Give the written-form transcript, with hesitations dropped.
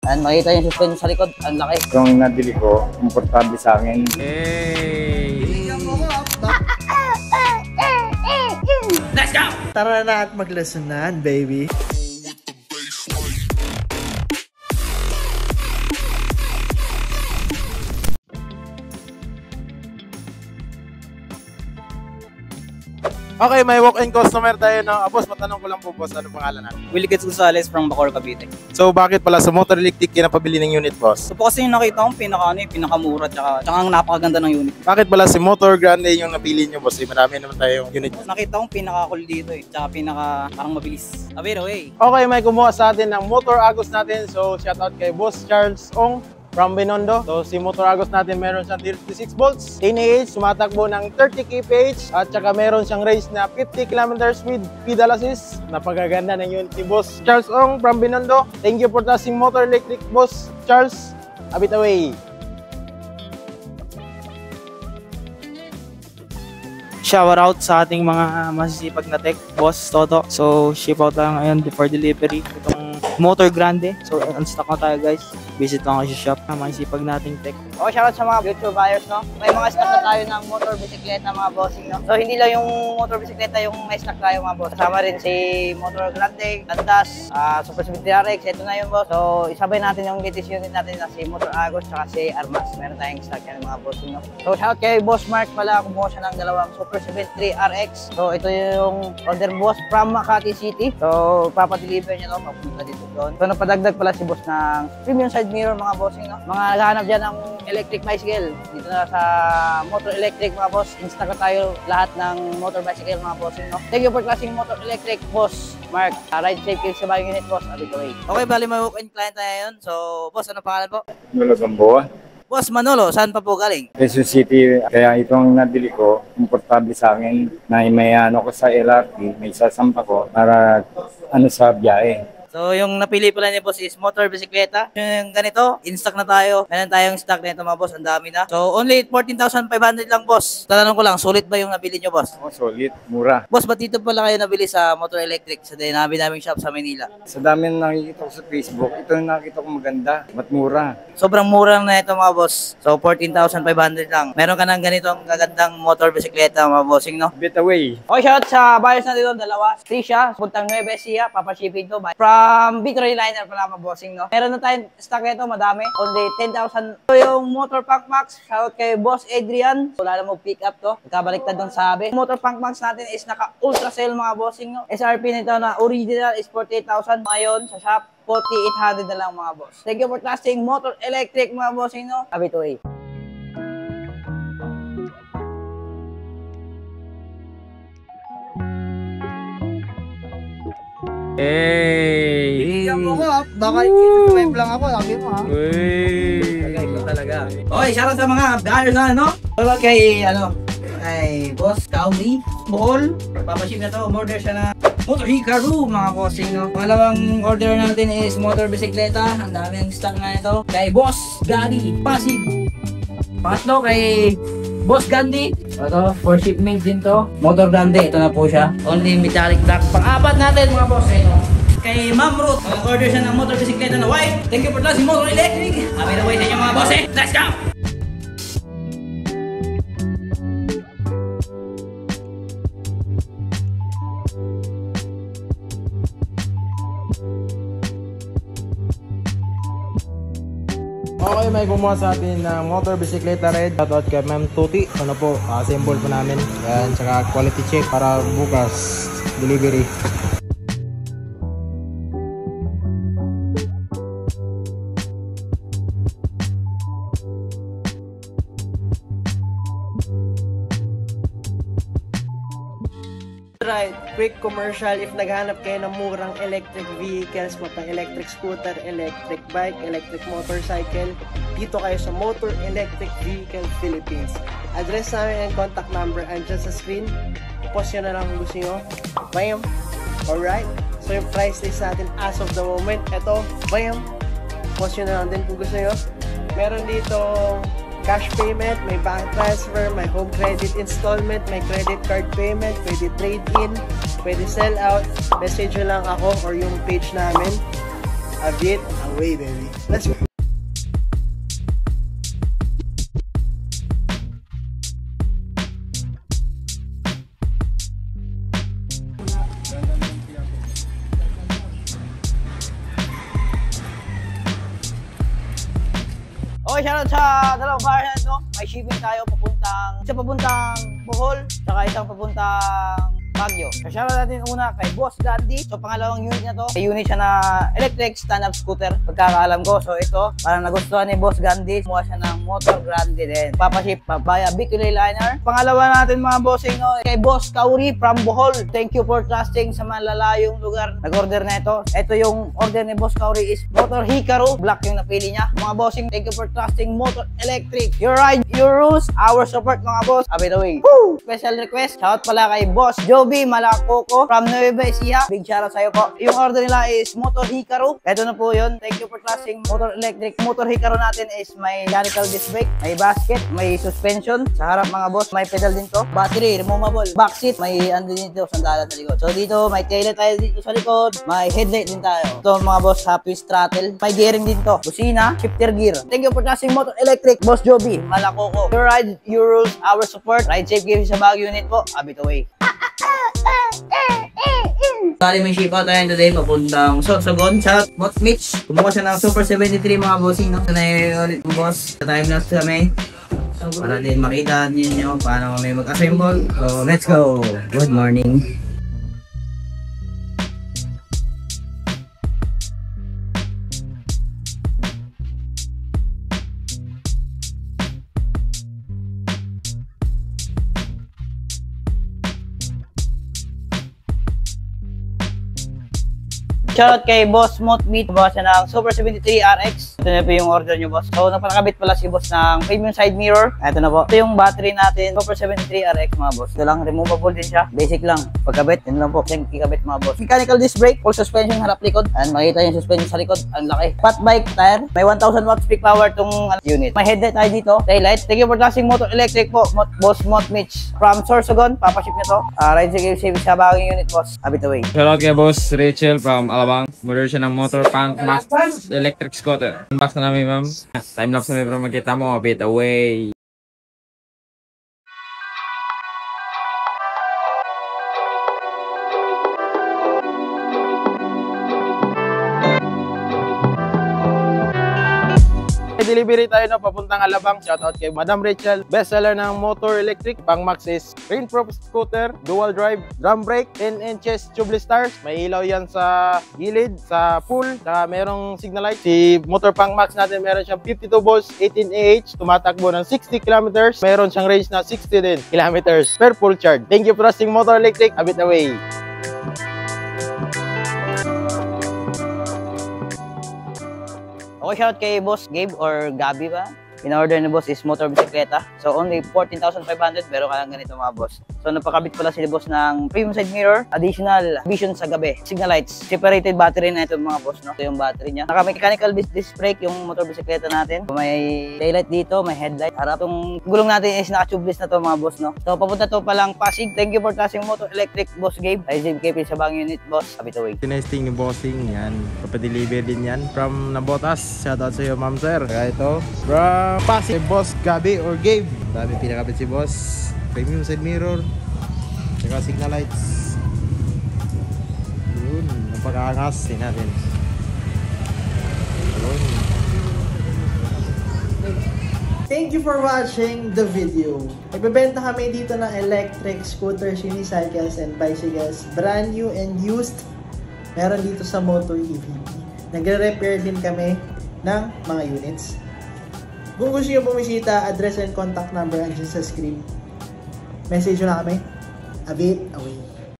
Ayan, makita yung suspension sa likod. Ang laki. Yung nabili ko, komportable sa akin. Let's go! Tara na at maglesonan, baby. Okay, may walk-in customer tayo na. Boss, matanong ko lang po, boss, ano pangalan natin? Willie Gets Gonzales from Bacoor, Cavite. So, bakit pala sa Motor Electric kinapabili ng unit, boss? So po kasi yung nakita kong pinakamura tsaka ang napakaganda ng unit. Bakit pala si Motor Grande yung napili nyo, boss? Marami naman tayong unit. Nakita kong pinaka-cool dito tsaka parang mabilis. Awero eh. Okay, may kumuha sa atin ng Motor Agos natin. So, shoutout kay Boss Charles Ong from Binondo. So, si Motor Agos natin meron siyang 36 volts, 10 Ah, sumatakbo ng 30 kph, at saka meron siyang range na 50 kilometers with pedal assist. Napakaganda ng unit ni Boss Charles Ong from Binondo. Thank you for trusting Motor Electric, Boss Charles. A bit away. Shout out sa ating mga masisipag na tech, Boss Toto. So, ship out lang ngayon before delivery. Itong Motor Grande. So, unstock na tayo, guys. Visit lang kayo sa shop. Masisipag nating tech. Okay, shoutout sa mga future buyers, no? May mga stock na tayo ng motor bisikleta, mga bossing, no? So, hindi lang yung motor bisikleta yung may stock tayo, mga boss. Kasama rin si Motor Grande, Landas, Super Speed RX. Ito na yun, boss. So, isabay natin yung latest unit natin na si Motor Agos at si Armas. Meron tayong stock yan, mga bossing, no? So, shoutout kay Boss Mark pala. Kumuha siya ng dalawang Super Speed 3 RX. So, ito yung order, boss, from Makati City. So, papadeliver niya, no? Papunta dito doon. So, napadagdag pala si boss ng premium side mirror, mga bossing, no? Mga naghahanap dyan ng electric bicycle. Dito na sa Motor Electric, mga boss. Instack na tayo lahat ng motor bicycle, mga bossing, no? Thank you for classing Motor Electric, Boss Mark. Ride safe kill sa buying unit, boss. Abit away. Okay, bali may walk-in client tayo yun. So, boss, ano pangalan po? Manolo Gamboa. Boss Manolo, saan pa po galing? Quezon City, kaya itong nabili ko, komportable sa akin na may ano ko sa LRT, may sasampa ko para sa biyahe. So, yung napili pala niya, boss, is motor bisikleta. Yung ganito, in-stock na tayo. Meron tayong stock nito, mga boss. Ang dami na. So, only 14,500 lang, boss. Tatanong ko lang, sulit ba yung nabili niyo, boss? Oh, solid, mura. Boss, ba't dito pala kayo nabili sa Motor Electric? Sa naming shop sa Manila. Sa dami na nakikita ko sa Facebook, ito yung nakikita ko maganda, mat mura. Sobrang mura na ito, mga boss. So, 14,500 lang. Meron ka ng ganitong gagandang motor bisikleta, mga bossing, no? Bit away. Okay, shout sa buyers na dito, dalawa. Trisha, puntang Nueva Ecija, papashipin to. From Victory Liner pala, mga bossing, no? Meron na tayong stock nito, madami. Only 10,000. So, yung Motor Punk Max, shout kay Boss Adrian. Wala na mo pick up to. Nagkabaliktad ng sabi. Motor Punk Max natin is naka-ultra sale, mga bossing, no? SRP nito na original is 48,000. Ngayon, sa shop, 4,800 na lang, mga boss. Thank you for trusting Motor Electric, mga bossing, no? Abit away. Hey! Baka i-subscribe lang ako, sabi mo ha. Talaga. Okay, shoutout sa mga buyers na, no? Shoutout kay, kay Boss Kauli, Bohol. Papaship na to, order siya na Motor Hikaru, mga bossing, no? Pangalawang order natin is motor bisikleta. Ang daming stock na ito. Kay Boss Gary, Pasig. Pangatlo kay Boss Gandhi. Ito, for shipment din to. Motor Grande, ito na po siya. Only metallic black. Pang-apat natin, mga boss, no? Kay Ma'am Ruth, order siya ng motor bisikleta na white. Thank you for trusting Motor Electric. Happy na way sa inyo, mga boss, eh. Let's go! Okay, may kumuha sa atin ng motor bisikleta red. Shoutout kay Ma'am Tuti. Ano po, symbol po namin. Yan, tsaka quality check para bukas delivery. Right, quick commercial if naghanap kayo ng murang electric vehicles, electric scooter, electric bike, electric motorcycle, dito kayo sa Motor Electric Vehicle Philippines. Address namin and contact number andyan sa screen. Post nyo na lang kung gusto nyo. Bam! Alright, so yung price list natin as of the moment, eto, bam! Post nyo na lang din kung gusto nyo. Meron dito cash payment, may bank transfer, may home credit installment, may credit card payment, pwede trade-in, pwede sell out. Message nyo lang ako or yung page namin. Have it away, baby. Let's go. Okay, shoutout sa dalawang variant, no? May shipping tayo papuntang Bohol, saka isang papuntang Baguio. So, shoutout natin una kay Boss Gandhi. So, pangalawang unit na to. May unit siya na electric stand-up scooter. Pagkakaalam ko. So, ito, parang nagustuhan ni Boss Gandhi. Kumuha siya ng motor grande din. Papaship via Bicol Liner. Pangalawa natin mga bossing, no? Kay Boss Kauri from Bohol. Thank you for trusting sa malalayong lugar. Nag-order na ito. Ito yung order ni Boss Kauri is Motor Hikaru. Black yung napili niya. Mga bossing, thank you for trusting Motor Electric. Your ride, your rules, our support mga boss. Abit away. Woo! Special request. Shout pala kay Boss Joby Malakoko from Nueva Ecija. Big shoutout sa'yo po. Yung order nila is Motor Hikaru. Ito na po yun. Thank you for trusting Motor Electric. Motor Hikaru natin is may mechanical disc brake, may basket, may suspension. Sa harap mga boss, may pedal din to. Battery, removable. Backseat, may ano din dito, sandalan sa likod. So dito, may taillight tayo dito sa likod. May headlight din tayo. Ito mga boss, happy throttle. May gearing din to. Busina, shifter gear. Thank you for trusting Motor Electric. Boss Joby Malakoko. Your ride, your rules, our support. Ride safe game sa Baguio unit po. Abit away. Bali may ship out tayo today papuntang Sorsogon. Shout out Mitch. Kumuha siya ng Super 73 mga bossing, no? Sanay ulit mo boss. Sa time lapse kami. Para din makita ninyo paano kami mag-assemble. So let's go. Good morning. Shoutout kay Boss Motmeet. Kumuha siya ng Super 73 RX. Ito na po yung order nyo, boss. So, napakabit pala si boss ng premium side mirror. Ito na po. Ito yung battery natin. Super 73 RX, mga boss. Ito lang, removable din siya. Basic lang. Pagkabit, yun lang po. Yung ikabit, mga boss. Mechanical disc brake, full suspension, harap likod. And makita yung suspension sa likod. Ang laki. Fat bike tire. May 1000 watts peak power tong unit. May headlight tayo dito. Taillight. Thank you for trusting Motor Electric po. Boss Motmeet. From Sorsogon, papaship nyo to. Ride safe sa bagong unit, boss. Abit away. Shoutout kay Boss Rachel from Alabang. Order siya ng Motor Punk Max electric scooter. Unbox na namin, ma'am. Time lapse na para makita mo. Abit away. Delivery tayo na papuntang Alabang. Shoutout kay Madam Rachel. Bestseller ng Motor Electric. Pang Max is rainproof scooter, dual drive, drum brake, 10 inches tubeless stars. May ilaw yan sa gilid, sa pool. Saka merong signal light. Si Motor Pang Max natin meron siyang 52 volts, 18 Ah. Tumatakbo ng 60 kilometers. Meron siyang range na 60 din kilometers per full charge. Thank you for trusting Motor Electric. Abit away. Okay, shout kay Boss Gabe or Gabi ba? In-order ni boss is motor bisikleta. So only 14,500 pero ka lang ganito mga boss. So napakabit pala si boss ng premium side mirror, additional vision sa gabi, signal lights, separated battery na ito mga boss, no? Ito yung battery niya. Naka-mechanical disc brake yung motor bisikleta natin. May taillight dito, may headlight. Harap itong gulong natin is naka-tubeless na to mga boss, no? So papunta to palang Pasig. Thank you for trusting Motor Electric, Boss Gabe. Ay Gabe KP sa bang unit, boss. Abit away. Tinesting ni Bossing yan. Papadeliver din yan. From Nabotas. Shoutout sa iyo, ma'am sir. Kaya ito. From Pasig. Boss Gabi or Gabe. Dami pinakabit si boss. Premium side mirror. Saka signal lights. Yun. Napakaangas. Natin. Yun. Thank you for watching the video. Nagbebenta kami dito ng electric scooters, unicycles, and bicycles. Brand new and used. Meron dito sa Motor EVP. Nagre-repair din kami ng mga units. Kung gusto nyo bumisita, address and contact number andyan sa screen. Message nyo na kami. Abit away.